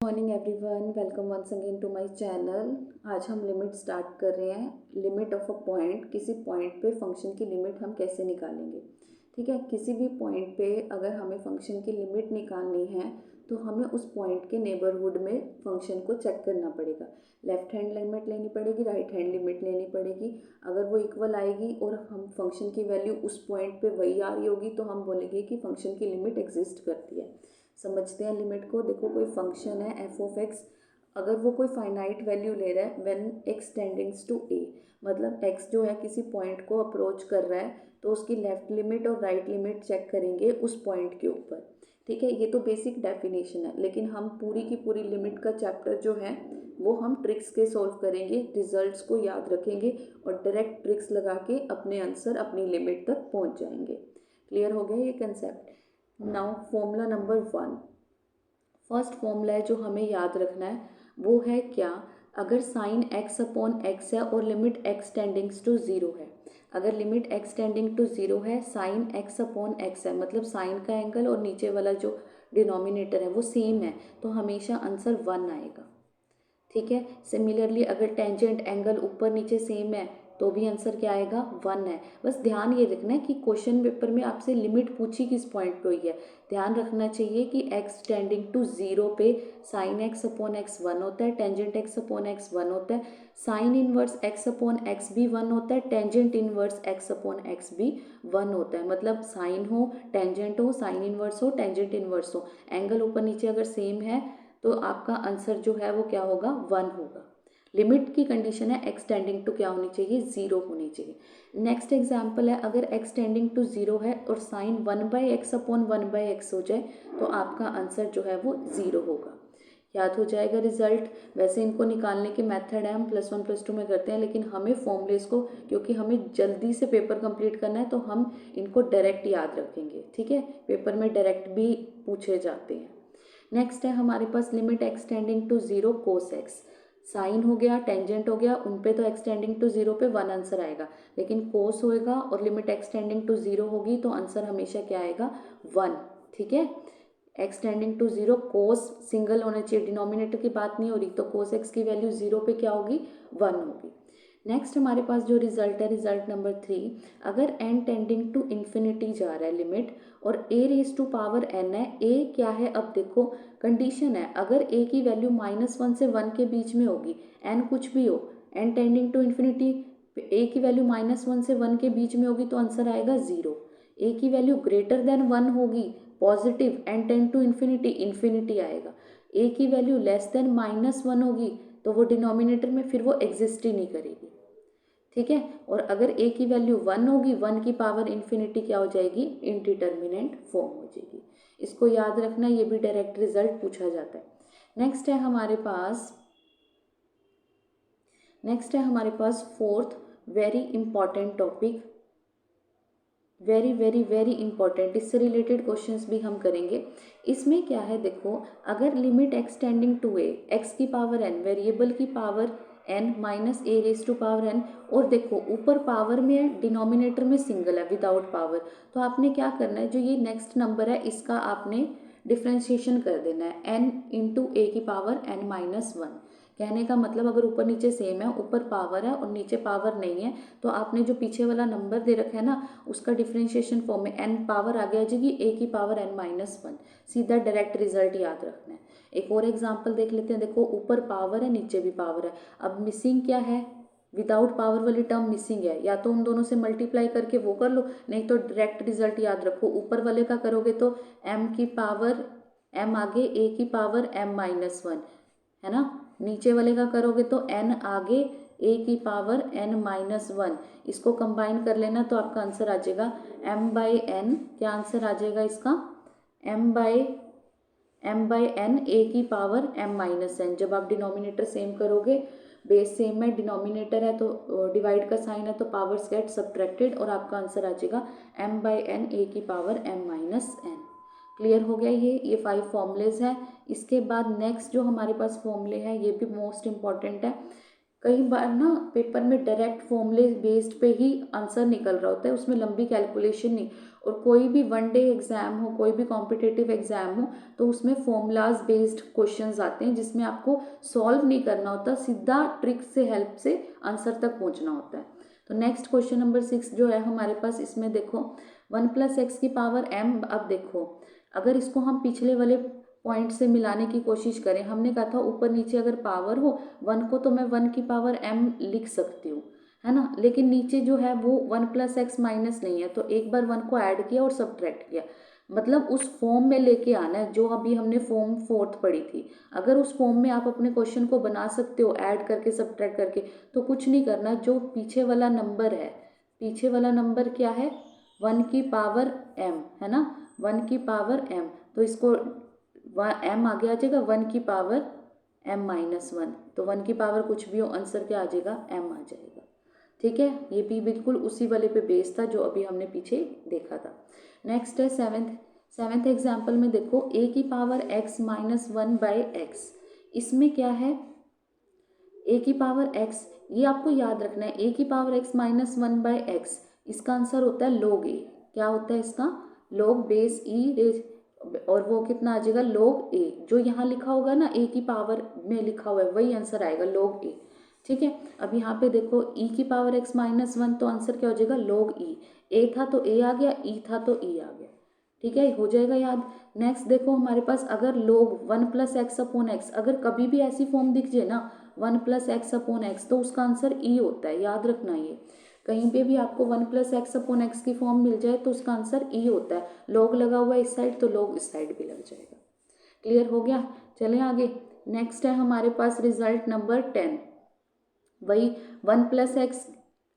Morning everyone, welcome once again to my channel. आज हम limit start कर रहे हैं। लिमिट ऑफ अ पॉइंट, किसी पॉइंट पे फंक्शन की लिमिट हम कैसे निकालेंगे। ठीक है, किसी भी पॉइंट पे अगर हमें फंक्शन की लिमिट निकालनी है तो हमें उस पॉइंट के नेबरहुड में फंक्शन को चेक करना पड़ेगा। लेफ्ट हैंड लिमिट लेनी पड़ेगी, राइट हैंड लिमिट लेनी पड़ेगी। अगर वो इक्वल आएगी और हम फंक्शन की वैल्यू उस पॉइंट पे वही आ रही होगी तो हम बोलेंगे कि फंक्शन की लिमिट एग्जिस्ट करती है। समझते हैं लिमिट को। देखो, कोई फंक्शन है एफ ऑफ एक्स, अगर वो कोई फाइनाइट वैल्यू ले रहा है व्हेन एक्स टेंडिंग्स टू ए, मतलब एक्स जो है किसी पॉइंट को अप्रोच कर रहा है तो उसकी लेफ्ट लिमिट और राइट लिमिट चेक करेंगे उस पॉइंट के ऊपर। ठीक है, ये तो बेसिक डेफिनेशन है, लेकिन हम पूरी की पूरी लिमिट का चैप्टर जो है वो हम ट्रिक्स के सॉल्व करेंगे, रिजल्ट्स को याद रखेंगे और डायरेक्ट ट्रिक्स लगा के अपने आंसर अपनी लिमिट तक पहुंच जाएंगे। क्लियर हो गया ये concept. Now formula number 1, first formula है जो हमें याद रखना है वो है क्या, अगर साइन एक्स अपॉन एक्स है और limit x tendings to zero है। अगर limit x tending to zero है, साइन एक्स अपॉन एक्स है, मतलब साइन का एंगल और नीचे वाला जो डिनोमिनेटर है वो सेम है, तो हमेशा आंसर 1 आएगा। ठीक है, सिमिलरली अगर टेंजेंट एंगल ऊपर नीचे सेम है तो भी आंसर क्या आएगा, 1 है। बस ध्यान ये रखना है कि क्वेश्चन पेपर में आपसे लिमिट पूछी किस पॉइंट पे हुई है। ध्यान रखना चाहिए कि एक्स टेंडिंग टू ज़ीरो पे साइन एक्स अपॉन एक्स 1 होता है, टेंजेंट एक्स अपॉन एक्स 1 होता है, sine inverse x upon x भी 1 होता है, tangent inverse x upon x भी 1 होता है। मतलब साइन हो, टेंजेंट हो, साइन इनवर्स हो, टेंजेंट इनवर्स हो, एंगल ऊपर नीचे अगर सेम है तो आपका आंसर जो है वो क्या होगा, 1 होगा। लिमिट की कंडीशन है एक्स टेंडिंग टू क्या होनी चाहिए, 0 होनी चाहिए। नेक्स्ट एग्जाम्पल है, अगर एक्स टेंडिंग टू 0 है और साइन 1/x अपॉन 1/x हो जाए तो आपका आंसर जो है वो 0 होगा। याद हो जाएगा रिजल्ट। वैसे इनको निकालने के मेथड है हम +1 +2 में करते हैं, लेकिन हमें फॉर्मूलेस को, क्योंकि हमें जल्दी से पेपर कंप्लीट करना है तो हम इनको डायरेक्ट याद रखेंगे। ठीक है, पेपर में डायरेक्ट भी पूछे जाते हैं। नेक्स्ट है हमारे पास limit x tending to 0 cos x. Sine हो गया, टेंजेंट हो गया, उन पे तो एक्सटेंडिंग टू 0 पे 1 आंसर आएगा, लेकिन कोस होएगा और लिमिट एक्सटेंडिंग टू 0 होगी तो आंसर हमेशा क्या आएगा, 1। ठीक है, एक्सटेंडिंग टू 0 कोस सिंगल होना चाहिए, डिनोमिनेटर की बात नहीं हो रही, तो कोस एक्स की वैल्यू 0 पे क्या होगी, 1 होगी। नेक्स्ट हमारे पास जो रिजल्ट है, रिजल्ट नंबर 3, अगर n टेंडिंग टू इन्फिनिटी जा रहा है लिमिट और a raise to power n है, a क्या है, अब देखो कंडीशन है, अगर a की वैल्यू -1 से 1 के बीच में होगी, n कुछ भी हो, n tending to infinity, a की वैल्यू -1 से 1 के बीच में होगी तो आंसर आएगा 0। a की वैल्यू ग्रेटर देन 1 होगी, positive, n tend to infinity, infinity आएगा। a की वैल्यू लेस देन -1 होगी तो वो डिनोमिनेटर में फिर वो एग्जिस्ट ही नहीं करेगी। ठीक है, और अगर a की वैल्यू 1 होगी, 1 की पावर इन्फिनिटी क्या हो जाएगी, इनडिटर्मिनेंट फॉर्म हो जाएगी। इसको याद रखना, ये भी डायरेक्ट रिजल्ट पूछा जाता है। नेक्स्ट है हमारे पास fourth very important topic, very very very important, इससे रिलेटेड क्वेश्चंस भी हम करेंगे। इसमें क्या है, देखो अगर limit x tending to A, x की पावर n, वेरिएबल की power n minus A raise to power n, और देखो ऊपर पावर में है, डिनोमिनेटर में सिंगल है विदाउट पावर, तो आपने क्या करना है, जो ये नेक्स्ट नंबर है इसका आपने डिफ्रेंशिएशन कर देना है, n इंटू ए की पावर n-1। कहने का मतलब अगर ऊपर नीचे सेम है, ऊपर पावर है और नीचे पावर नहीं है, तो आपने जो पीछे वाला नंबर दे रखा है ना उसका डिफ्रेंशिएशन फॉर्म में n पावर आगे आ जाएगी, a की पावर n-1, सीधा डायरेक्ट रिजल्ट याद रखना है। एक और एग्जांपल देख लेते हैं। देखो ऊपर पावर है, नीचे भी पावर है, अब मिसिंग क्या है, विदाउट पावर वाली टर्म मिसिंग है, या तो उन दोनों से मल्टीप्लाई करके वो कर लो, नहीं तो डायरेक्ट रिजल्ट याद रखो। ऊपर वाले का करोगे तो m की पावर m आगे, a की पावर m-1 है ना, नीचे वाले का करोगे तो n आगे, a की पावर n-1, इसको कंबाइन कर लेना तो आपका आंसर आ जाएगा m/n। क्या आंसर आ जाएगा इसका, m/n a की पावर m-n। जब आप डिनोमिनेटर सेम करोगे, बेस सेम है, डिनोमिनेटर है तो डिवाइड का साइन है तो पावर्स गेट सब्ट्रैक्टेड और आपका आंसर आ जाएगा m/n a की पावर m-n। क्लियर हो गया ये 5 फॉर्मूलेज हैं। इसके बाद नेक्स्ट जो हमारे पास फॉर्मूले हैं ये भी मोस्ट इम्पॉर्टेंट है। कई बार ना पेपर में डायरेक्ट फॉर्मूले बेस्ड पे ही आंसर निकल रहा होता है, उसमें लंबी कैलकुलेशन नहीं। और कोई भी वन डे एग्जाम हो, कोई भी कॉम्पिटिटिव एग्जाम हो, तो उसमें फॉर्मूलाज बेस्ड क्वेश्चंस आते हैं जिसमें आपको सॉल्व नहीं करना होता, सीधा ट्रिक से हेल्प से आंसर तक पहुंचना होता है। तो नेक्स्ट क्वेश्चन नंबर 6 जो है हमारे पास, इसमें देखो 1 + x की पावर m। अब देखो अगर इसको हम पिछले वाले पॉइंट से मिलाने की कोशिश करें, हमने कहा था ऊपर नीचे अगर पावर हो 1 को तो मैं 1 की पावर m लिख सकती हूँ, है ना। लेकिन नीचे जो है वो 1 + x माइनस नहीं है, तो एक बार 1 को ऐड किया और सब्ट्रैक्ट किया, मतलब उस फॉर्म में लेके आना है जो अभी हमने फॉर्म 4th पढ़ी थी। अगर उस फॉर्म में आप अपने क्वेश्चन को बना सकते हो ऐड करके सब्ट्रैक्ट करके, तो कुछ नहीं करना, जो पीछे वाला नंबर है, पीछे वाला नंबर क्या है 1 की पावर m, है ना, 1 की पावर m, तो इसको m आगे आ जाएगा 1 की पावर m-1, तो 1 की पावर कुछ भी हो आंसर क्या आ जाएगा m आ जाएगा। ठीक है, ये भी बिल्कुल उसी वाले पे बेस था जो अभी हमने पीछे देखा था। नेक्स्ट है सेवेंथ एग्जाम्पल में देखो a की पावर x-1/x। इसमें क्या है a की पावर x, ये आपको याद रखना है, a की पावर x-1/x, इसका आंसर होता है log a। क्या होता है इसका, log बेस e, और वो कितना आ जाएगा log a। जो यहाँ लिखा होगा ना a की पावर में लिखा हुआ है वही आंसर आएगा log a। ठीक है, अब यहाँ पे देखो e की पावर x-1, तो आंसर क्या हो जाएगा log e। a था तो a आ गया, e था तो e आ गया। ठीक है, हो जाएगा याद। नेक्स्ट देखो हमारे पास अगर log 1 + x/x, अगर कभी भी ऐसी फॉर्म दिख जाए ना 1 + x/x, तो उसका आंसर e होता है, याद रखना। ये कहीं पे भी आपको 1 + x/x की फॉर्म मिल जाए तो उसका आंसर e होता है। log लगा हुआ है इस साइड तो log इस साइड भी लग जाएगा। क्लियर हो गया, चलें आगे। नेक्स्ट है हमारे पास रिजल्ट नंबर 10, वही 1 + x।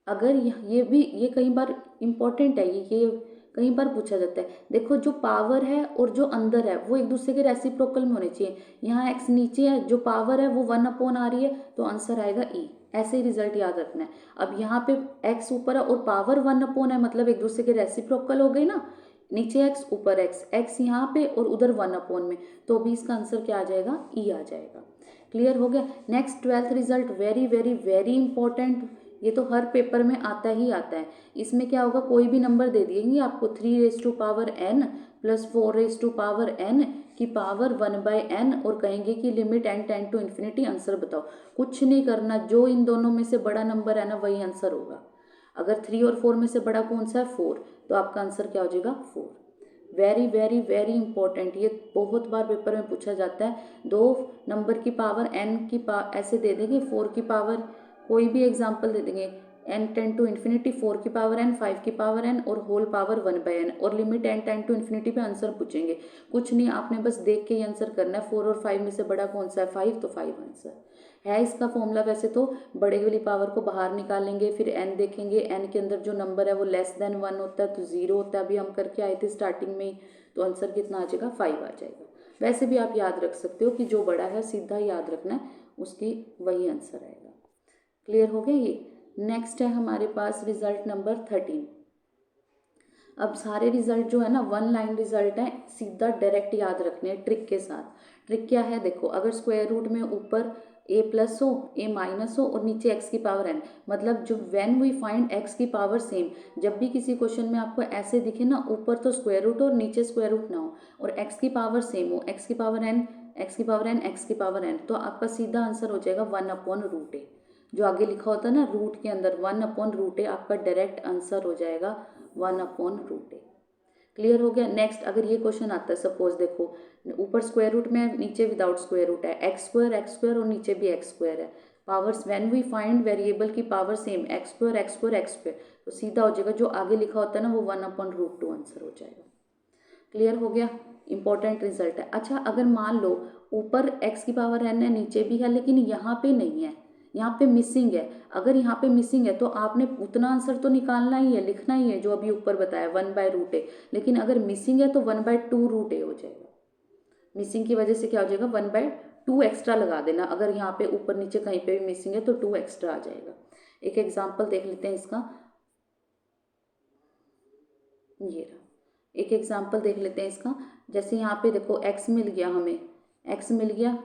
अगर ये कई बार इंपॉर्टेंट है, ये कई बार पूछा जाता है। देखो जो पावर है और जो अंदर है वो एक दूसरे के रेसिप्रोकल में होने चाहिए। यहाँ x नीचे है, जो पावर है वो 1 आ रही है, तो आंसर आएगा e। ऐसे ही रिजल्ट याद रखना है। अब यहाँ पे x ऊपर है और पावर 1 है, मतलब एक दूसरे के रेसिप्रोकल हो गई ना, नीचे x ऊपर x यहाँ पे और उधर 1 में, तो भी इसका आंसर क्या आ जाएगा e आ जाएगा। क्लियर हो गया। Next 12th result, very very very important, ये तो हर पेपर में आता ही आता है। इसमें क्या होगा, कोई भी नंबर दे देंगे आपको 3n + 4n की पावर 1/n, और कहेंगे कि limit n tend to infinity, answer बताओ। कुछ नहीं करना, जो इन दोनों में से बड़ा नंबर है ना वही आंसर होगा। अगर 3 और 4 में से बड़ा कौन सा है 4, तो आपका आंसर क्या हो जाएगा 4। वेरी वेरी वेरी इंपॉर्टेंट, ये बहुत बार पेपर में पूछा जाता है। 2 नंबर की पावर n की ऐसे दे देंगे, 4 की पावर कोई भी एग्जाम्पल दे देंगे, n टेंड टू इन्फिनिटी, 4 की पावर n, 5 की पावर n और होल पावर 1/n, और limit n tend to infinity पे आंसर पूछेंगे। कुछ नहीं, आपने बस देख के ही आंसर करना है। 4 और 5 में से बड़ा कौन सा है 5, तो 5 आंसर है। इसका फॉर्मूला वैसे तो बड़े वाली पावर को बाहर निकालेंगे, फिर n देखेंगे, n के अंदर जो नंबर है वो <1 होता है तो 0 होता है, अभी हम करके आए थे स्टार्टिंग में ही, तो आंसर कितना आ जाएगा 5 आ जाएगा। वैसे भी आप याद रख सकते हो कि जो बड़ा है सीधा याद रखना है, उसकी वही आंसर आएगा। क्लियर हो गया ये। नेक्स्ट है हमारे पास रिजल्ट नंबर 13। अब सारे रिजल्ट जो है ना 1 लाइन रिजल्ट है, सीधा डायरेक्ट याद रखने हैं ट्रिक के साथ। ट्रिक क्या है देखो, अगर स्क्वायर रूट में ऊपर a+ हो, a- हो और नीचे x की पावर n, मतलब जो व्हेन वी फाइंड x की पावर सेम, जब भी किसी क्वेश्चन में आपको ऐसे दिखे ना, ऊपर तो स्क्वायर रूट और नीचे स्क्वायर रूट ना हो और x की पावर सेम हो, x की पावर n, x की पावर n, x की पावर n, तो आपका सीधा आंसर हो जाएगा 1/√a। जो आगे लिखा होता है ना रूट के अंदर 1/√a, आपका डायरेक्ट आंसर हो जाएगा 1/√a। क्लियर हो गया। नेक्स्ट अगर ये क्वेश्चन आता है, सपोज देखो ऊपर स्क्वायर रूट में, नीचे विदाउट स्क्वायर रूट है, x² और नीचे भी x² है, powers when we find variable की पावर सेम x², तो सीधा हो जाएगा जो आगे लिखा होता है ना वो 1/√2 आंसर हो जाएगा। क्लियर हो गया, इंपॉर्टेंट रिजल्ट है। अच्छा अगर मान लो ऊपर x की पावर n है, नीचे भी है, लेकिन यहाँ पे नहीं है, यहाँ पे मिसिंग है, अगर यहाँ पे मिसिंग है तो आपने उतना आंसर तो निकालना ही है, लिखना ही है जो अभी ऊपर बताया 1/√a, लेकिन अगर मिसिंग है तो 1/2√a हो जाएगा। मिसिंग की वजह से क्या हो जाएगा 1/2 एक्स्ट्रा लगा देना, अगर यहाँ पे ऊपर नीचे कहीं पे भी मिसिंग है तो 2 एक्स्ट्रा आ जाएगा। एक एग्जाम्पल देख लेते हैं इसका, ये रहा एक एग्जाम्पल देख लेते हैं इसका। जैसे यहाँ पे देखो x मिल गया, हमें x मिल गया,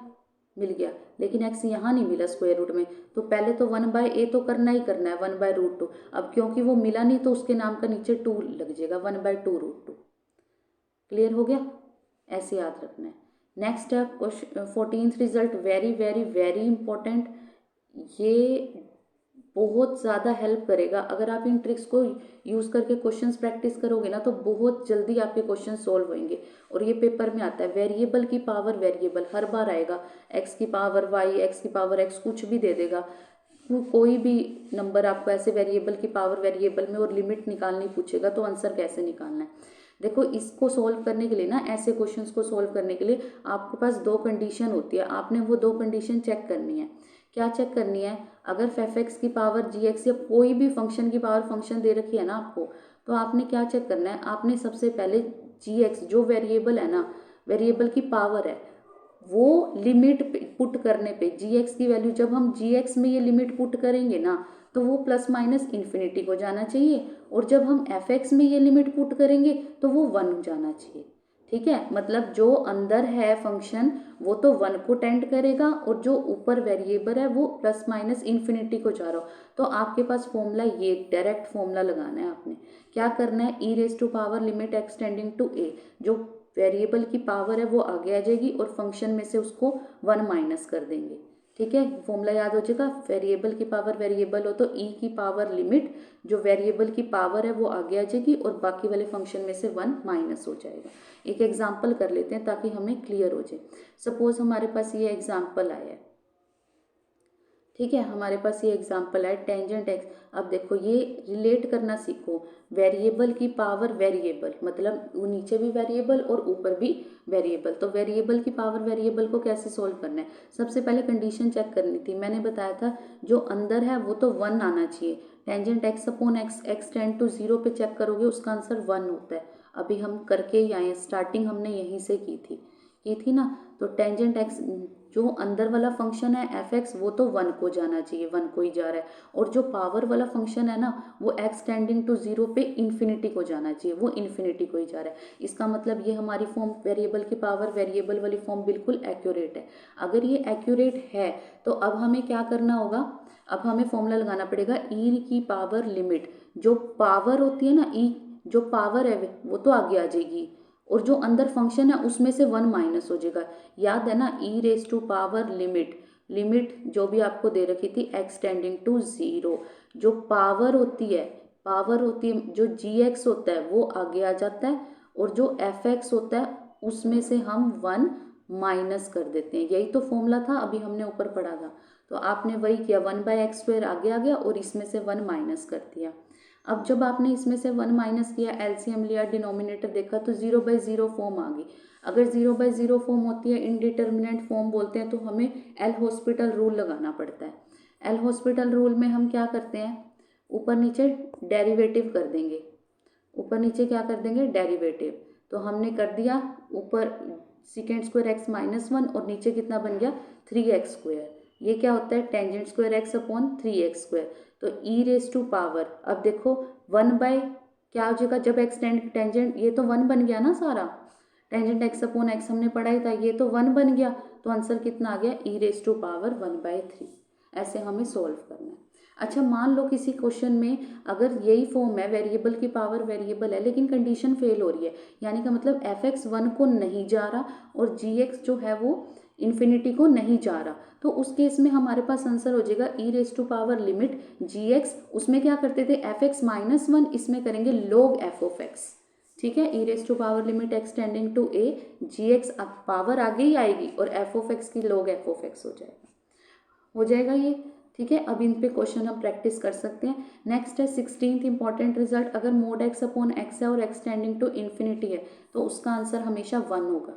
मिल गया, लेकिन x यहाँ नहीं मिला स्क्वायर रूट में, तो पहले तो 1/a तो करना ही करना है 1/√2। अब क्योंकि वो मिला नहीं तो उसके नाम का नीचे 2 लग जाएगा, 1/2√2। क्लियर हो गया, ऐसे याद रखना है। नेक्स्ट है question 14th result, very very very important. ये बहुत ज़्यादा हेल्प करेगा अगर आप इन ट्रिक्स को यूज़ करके क्वेश्चंस प्रैक्टिस करोगे ना, तो बहुत जल्दी आपके क्वेश्चन सॉल्व होंगे। और ये पेपर में आता है, वेरिएबल की पावर वेरिएबल हर बार आएगा, x की पावर y, x की पावर x, कुछ भी दे देगा। कोई भी नंबर आपको ऐसे वेरिएबल की पावर वेरिएबल में और लिमिट निकालनी पूछेगा तो आंसर कैसे निकालना है। देखो, इसको सॉल्व करने के लिए ना, ऐसे क्वेश्चंस को सॉल्व करने के लिए आपके पास दो कंडीशन होती है, आपने वो दो कंडीशन चेक करनी है। क्या चेक करनी है? अगर f(x) की पावर gx या कोई भी फंक्शन की पावर फंक्शन दे रखी है ना आपको, तो आपने क्या चेक करना है? आपने सबसे पहले gx जो वेरिएबल है ना, वेरिएबल की पावर है, वो लिमिट पुट करने पे gx की वैल्यू, जब हम gx में ये लिमिट पुट करेंगे ना, तो वो प्लस माइनस इन्फिनिटी को जाना चाहिए, और जब हम fx में ये लिमिट पुट करेंगे तो वो 1 जाना चाहिए। ठीक है, मतलब जो अंदर है फंक्शन वो तो 1 को टेंड करेगा, और जो ऊपर वेरिएबल है वो प्लस माइनस इन्फिनिटी को जा रहा हो। तो आपके पास फॉर्मूला, ये डायरेक्ट फॉर्मूला लगाना है। आपने क्या करना है? e raise to power limit x tending to a, जो वेरिएबल की पावर है वो आगे आ जाएगी और फंक्शन में से उसको 1 माइनस कर देंगे। ठीक है, फॉर्मूला याद हो जाएगा। वेरिएबल की पावर वेरिएबल हो तो e की पावर लिमिट, जो वेरिएबल की पावर है वो आगे आ जाएगी और बाकी वाले फंक्शन में से 1 माइनस हो जाएगा। एक एग्जांपल कर लेते हैं ताकि हमें क्लियर हो जाए। सपोज हमारे पास ये एग्जांपल आया है, ठीक है, हमारे पास ये एग्जांपल है टेंजेंट x। अब देखो, ये रिलेट करना सीखो, वेरिएबल की पावर वेरिएबल, मतलब वो नीचे भी वेरिएबल और ऊपर भी वेरिएबल। तो वेरिएबल की पावर वेरिएबल को कैसे सोल्व करना है? सबसे पहले कंडीशन चेक करनी थी। मैंने बताया था जो अंदर है वो तो 1 आना चाहिए। Tangent x/x, x tend to 0 पे चेक करोगे उसका आंसर 1 होता है। अभी हम करके ही आए, स्टार्टिंग हमने यहीं से की थी ना। तो टेंजेंट x, जो अंदर वाला फंक्शन है f(x), वो तो 1 को जाना चाहिए, 1 को ही जा रहा है। और जो पावर वाला फंक्शन है ना, वो x टेंडिंग टू 0 पे इन्फिनिटी को जाना चाहिए, वो इन्फिनिटी को ही जा रहा है। इसका मतलब ये हमारी फॉर्म वेरिएबल की पावर वेरिएबल वाली फॉर्म बिल्कुल एक्यूरेट है। अगर ये एक्यूरेट है तो अब हमें क्या करना होगा? अब हमें फॉर्मूला लगाना पड़ेगा e की पावर लिमिट, जो पावर होती है ना, e जो पावर है वो तो आगे आ जाएगी, और जो अंदर फंक्शन है उसमें से 1 माइनस हो जाएगा। याद है ना, e raise to power limit, limit जो भी आपको दे रखी थी x टेंडिंग टू 0, जो पावर होती है जो gx होता है वो आगे आ जाता है, और जो fx होता है उसमें से हम 1 माइनस कर देते हैं। यही तो फॉर्मूला था, अभी हमने ऊपर पढ़ा था। तो आपने वही किया, 1/x² आगे आ गया और इसमें से 1 माइनस कर दिया। अब जब आपने इसमें से 1 माइनस किया, एलसीएम लिया, डिनोमिनेटर देखा, तो 0/0 फॉर्म आ गई। अगर 0/0 फॉर्म होती है, इनडिटर्मिनेंट फॉर्म बोलते हैं, तो हमें एल हॉस्पिटल रूल लगाना पड़ता है। एल हॉस्पिटल रूल में हम क्या करते हैं? ऊपर नीचे डेरिवेटिव कर देंगे, ऊपर नीचे क्या कर देंगे? डेरिवेटिव। तो हमने कर दिया, ऊपर सेकेंड स्क्वायर एक्स माइनस 1 और नीचे कितना बन गया? 3x²। ये क्या होता है? Tangent square x/3x²। तो e रेज टू पावर, अब देखो 1 बाय क्या हो जाएगा जब x टेंजेंट, ये तो 1 बन गया ना सारा, टेंजेंट x/x हमने पढ़ा ही था, ये तो 1 बन गया, तो आंसर कितना आ गया? e raise to power 1/3। ऐसे हमें सोल्व करना है। अच्छा, मान लो किसी क्वेश्चन में अगर यही फॉर्म है, वेरिएबल की पावर वेरिएबल है, लेकिन कंडीशन फेल हो रही है, यानी का मतलब f(x) 1 को नहीं जा रहा और gx जो है वो इन्फिनिटी को नहीं जा रहा, तो उस केस में हमारे पास आंसर हो जाएगा e raise to power limit gx, उसमें क्या करते थे? f(x) - 1, इसमें करेंगे log f(x). ठीक है, e raise to power limit x tending to a, gx power आगे ही आएगी और f(x) की log f(x) हो जाएगा ये। ठीक है, अब इन पे क्वेश्चन हम प्रैक्टिस कर सकते हैं। नेक्स्ट है 16th इंपॉर्टेंट रिजल्ट, अगर mod x/x है और x टेंडिंग टू इन्फिनिटी है तो उसका आंसर हमेशा 1 होगा।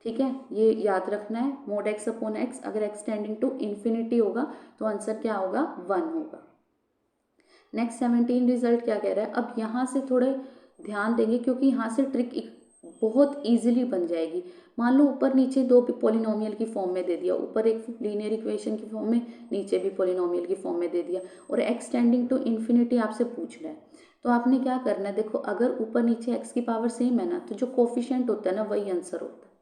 ठीक है, ये याद रखना है, mod x/x अगर x टेंडिंग टू इन्फिनिटी होगा तो आंसर क्या होगा? 1 होगा। नेक्स्ट 17 रिजल्ट क्या कह रहा है? अब यहाँ से थोड़े ध्यान देंगे क्योंकि यहाँ से ट्रिक बहुत इजीली बन जाएगी। मान लो ऊपर नीचे दो पॉलिनोमियल की फॉर्म में दे दिया, ऊपर एक लीनियर इक्वेशन की फॉर्म में, नीचे भी पॉलिनोमियल की फॉर्म में दे दिया, और x टेंडिंग टू इन्फिनिटी आपसे पूछ रहा है, तो आपने क्या करना है? देखो, अगर ऊपर नीचे x की पावर सेम है ना, तो जो कोफिशिएंट होता है ना वही आंसर होता है।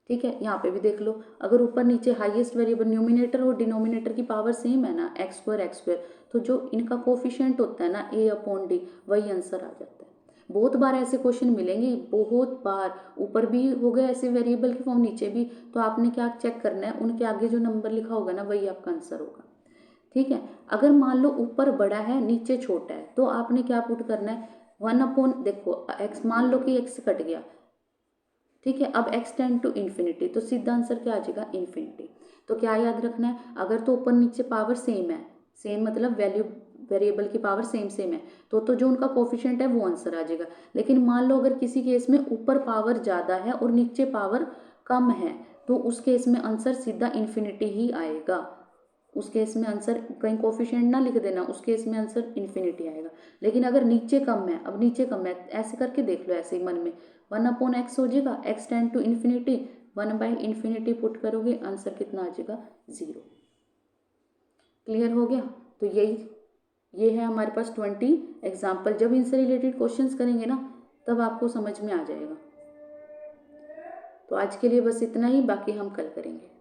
ठीक है, यहाँ पे भी देख लो, अगर ऊपर नीचे हाईएस्ट वेरिएबल न्यूमिनेटर और डिनोमिनेटर की पावर सेम है ना, x2 तो जो इनका कोफिशिएंट होता है ना a/d, वही आंसर आ जाता है। बहुत बार ऐसे क्वेश्चन मिलेंगे, बहुत बार, ऊपर भी हो गए ऐसे वेरिएबल की फॉर्म, नीचे भी, तो आपने क्या चेक करना है, उनके आगे जो नंबर लिखा होगा ना वही आपका आंसर होगा। ठीक है, अगर मान लो ऊपर बड़ा है नीचे छोटा है, तो आपने क्या पुट करना है, 1/, देखो x, मान लो कि x कट गया, ठीक है, अब x टेंड टू इन्फिनिटी, तो सीधा आंसर क्या आ जाएगा, इन्फिनिटी। तो क्या याद रखना है, अगर तो ऊपर नीचे पावर सेम है, सेम मतलब वैल्यू वेरिएबल की पावर सेम सेम है, तो जो उनका कोफिशिएंट है वो आंसर आ जाएगा। लेकिन मान लो अगर किसी केस में ऊपर पावर ज़्यादा है और नीचे पावर कम है, तो उस केस में आंसर सीधा इन्फिनिटी ही आएगा। उस केस में आंसर, कहीं कोफिशिएंट ना लिख देना, उस केस में आंसर इन्फिनिटी आएगा। लेकिन अगर नीचे कम है, अब नीचे कम है, ऐसे करके देख लो, ऐसे ही मन में 1/x हो जाएगा, x tend to infinity, 1/∞ put करोगे, आंसर कितना आ जाएगा, 0। क्लियर हो गया। तो ये है हमारे पास 20 एग्जाम्पल। जब इनसे रिलेटेड क्वेश्चंस करेंगे ना, तब आपको समझ में आ जाएगा। तो आज के लिए बस इतना ही, बाकी हम कल करेंगे।